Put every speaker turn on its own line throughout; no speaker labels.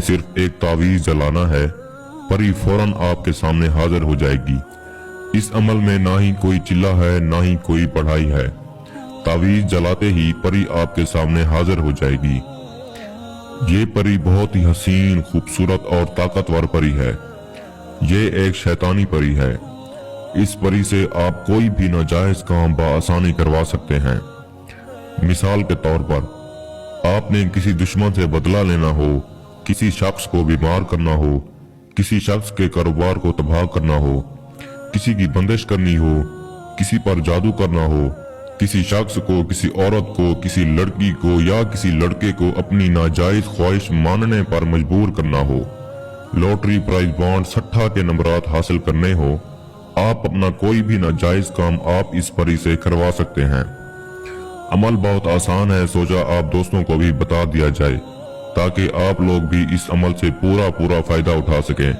सिर्फ एक तावीज जलाना है, परी फौरन आपके सामने हाजिर हो जाएगी। इस अमल में ना ही कोई चिल्ला है, ना ही कोई पढ़ाई है। तावीज जलाते ही परी आपके सामने हाजिर हो जाएगी। ये परी बहुत ही हसीन, खूबसूरत और ताकतवर परी है। ये एक शैतानी परी है। इस परी से आप कोई भी नाजायज काम बआसानी करवा सकते हैं। मिसाल के तौर पर, आपने किसी दुश्मन से बदला लेना हो, किसी शख्स को बीमार करना हो, किसी शख्स के कारोबार को तबाह करना हो, किसी की बंदिश करनी हो, किसी पर जादू करना हो, किसी शख्स को, किसी औरत को, किसी लड़की को या किसी लड़के को अपनी नाजायज ख्वाहिश मानने पर मजबूर करना हो, लॉटरी, प्राइज बॉन्ड, सट्टा के नंबरात हासिल करने हो, आप अपना कोई भी नाजायज काम आप इस परी से करवा सकते हैं। अमल बहुत आसान है, सोचा आप दोस्तों को भी बता दिया जाए ताकि आप लोग भी इस अमल से पूरा फायदा उठा सकें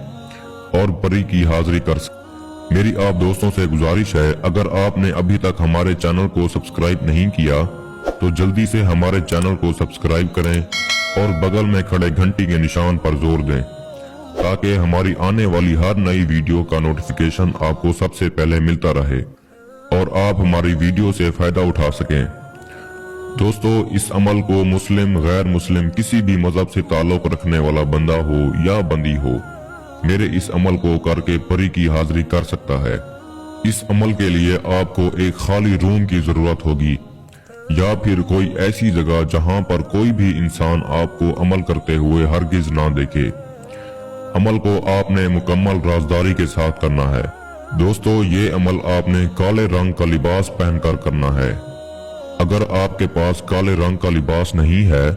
और परी की हाजिरी कर सकें। मेरी आप दोस्तों से गुजारिश है, अगर आपने अभी तक हमारे चैनल को सब्सक्राइब नहीं किया तो जल्दी से हमारे चैनल को सब्सक्राइब करें और बगल में खड़े घंटी के निशान पर जोर दें ताकि हमारी आने वाली हर नई वीडियो का नोटिफिकेशन आपको सबसे पहले मिलता रहे और आप हमारी वीडियो से फायदा उठा सकें। दोस्तों, इस अमल को मुस्लिम, गैर मुस्लिम, किसी भी मजहब से ताल्लुक रखने वाला बंदा हो या बंदी हो, मेरे इस अमल को करके परी की हाजिरी कर सकता है। इस अमल के लिए आपको एक खाली रूम की जरूरत होगी या फिर कोई ऐसी जगह जहां पर कोई भी इंसान आपको अमल करते हुए हरगिज ना देखे। अमल को आपने मुकम्मल राजदारी के साथ करना है। दोस्तों, ये अमल आपने काले रंग का लिबास पहनकर करना है। अगर आपके पास काले रंग का लिबास नहीं है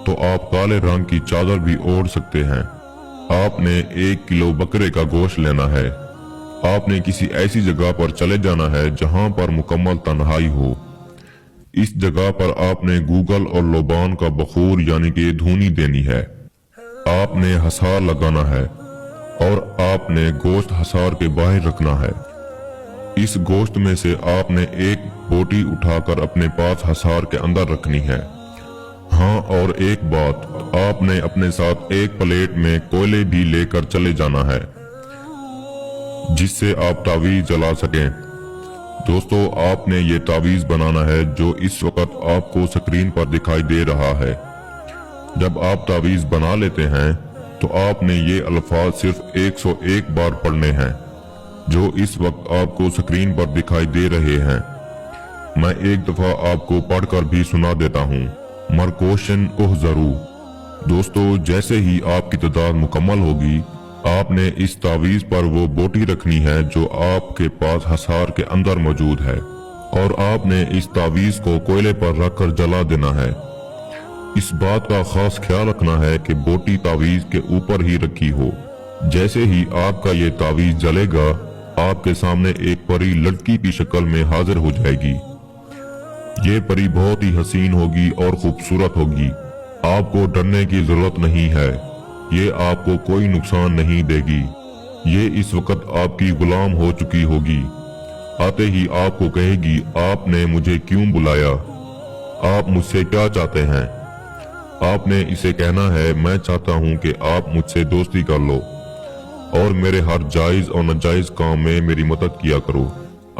तो आप काले रंग की चादर भी ओढ़ सकते हैं। आपने 1 किलो बकरे का गोश्त लेना है। आपने किसी ऐसी जगह पर चले जाना है जहां पर मुकम्मल तन्हाई हो। इस जगह पर आपने गूगल और लोबान का बखूर यानी कि धूनी देनी है। आपने हसार लगाना है और आपने गोश्त हसार के बाहर रखना है। इस गोश्त में से आपने एक बोटी उठाकर अपने पास हसार के अंदर रखनी है। हाँ, और एक बात, आपने अपने साथ एक प्लेट में कोयले भी लेकर चले जाना है जिससे आप तावीज जला सकें। दोस्तों, आपने ये तावीज बनाना है जो इस वक्त आपको स्क्रीन पर दिखाई दे रहा है। जब आप तावीज बना लेते हैं तो आपने ये अल्फाज सिर्फ 101 बार पढ़ने हैं जो इस वक्त आपको स्क्रीन पर दिखाई दे रहे हैं। मैं एक दफा आपको पढ़कर भी सुना देता हूँ। मरकोशन उहजरू। दोस्तों, जैसे ही आपकी तादाद मुकम्मल होगी, आपने इस तावीज पर वो बोटी रखनी है जो आपके पास हसार के अंदर मौजूद है और आपने इस तावीज को कोयले पर रखकर जला देना है। इस बात का खास ख्याल रखना है कि बोटी तावीज के ऊपर ही रखी हो। जैसे ही आपका ये तावीज जलेगा, आपके सामने एक परी लड़की की शक्ल में हाजिर हो जाएगी। ये परी बहुत ही हसीन होगी और खूबसूरत होगी। आपको डरने की जरूरत नहीं है। ये आपको कोई नुकसान नहीं देगी। ये इस वक्त आपकी गुलाम हो चुकी होगी। आते ही आपको कहेगी, आपने मुझे क्यों बुलाया? आप मुझसे क्या चाहते हैं? आपने इसे कहना है, मैं चाहता हूं कि आप मुझसे दोस्ती कर लो और मेरे हर जायज और नाजायज काम में मेरी मदद किया करो।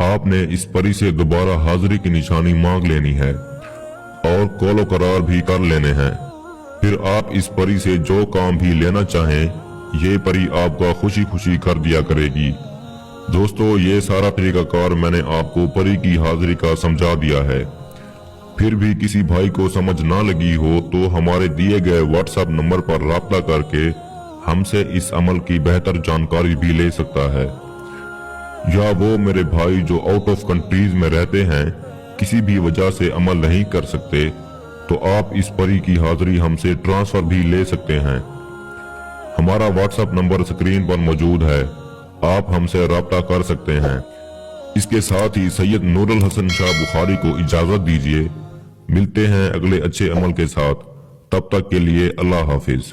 आपने इस परी से दोबारा हाजिरी की निशानी मांग लेनी है और कौलो करार भी कर लेने हैं। फिर आप इस परी से जो काम भी लेना चाहें, ये परी आपका खुशी खुशी कर दिया करेगी। दोस्तों, ये सारा तरीकाकार मैंने आपको परी की हाजिरी का समझा दिया है। फिर भी किसी भाई को समझ ना लगी हो तो हमारे दिए गए व्हाट्सएप नंबर पर राब्ता करके हमसे इस अमल की बेहतर जानकारी भी ले सकता है। या वो मेरे भाई जो आउट ऑफ कंट्रीज में रहते हैं, किसी भी वजह से अमल नहीं कर सकते, तो आप इस परी की हाजिरी हमसे ट्रांसफर भी ले सकते हैं। हमारा व्हाट्सएप नंबर स्क्रीन पर मौजूद है, आप हमसे राब्ता कर सकते हैं। इसके साथ ही सैयद नूरुल हसन शाह बुखारी को इजाजत दीजिए। मिलते हैं अगले अच्छे अमल के साथ। तब तक के लिए अल्लाह हाफिज।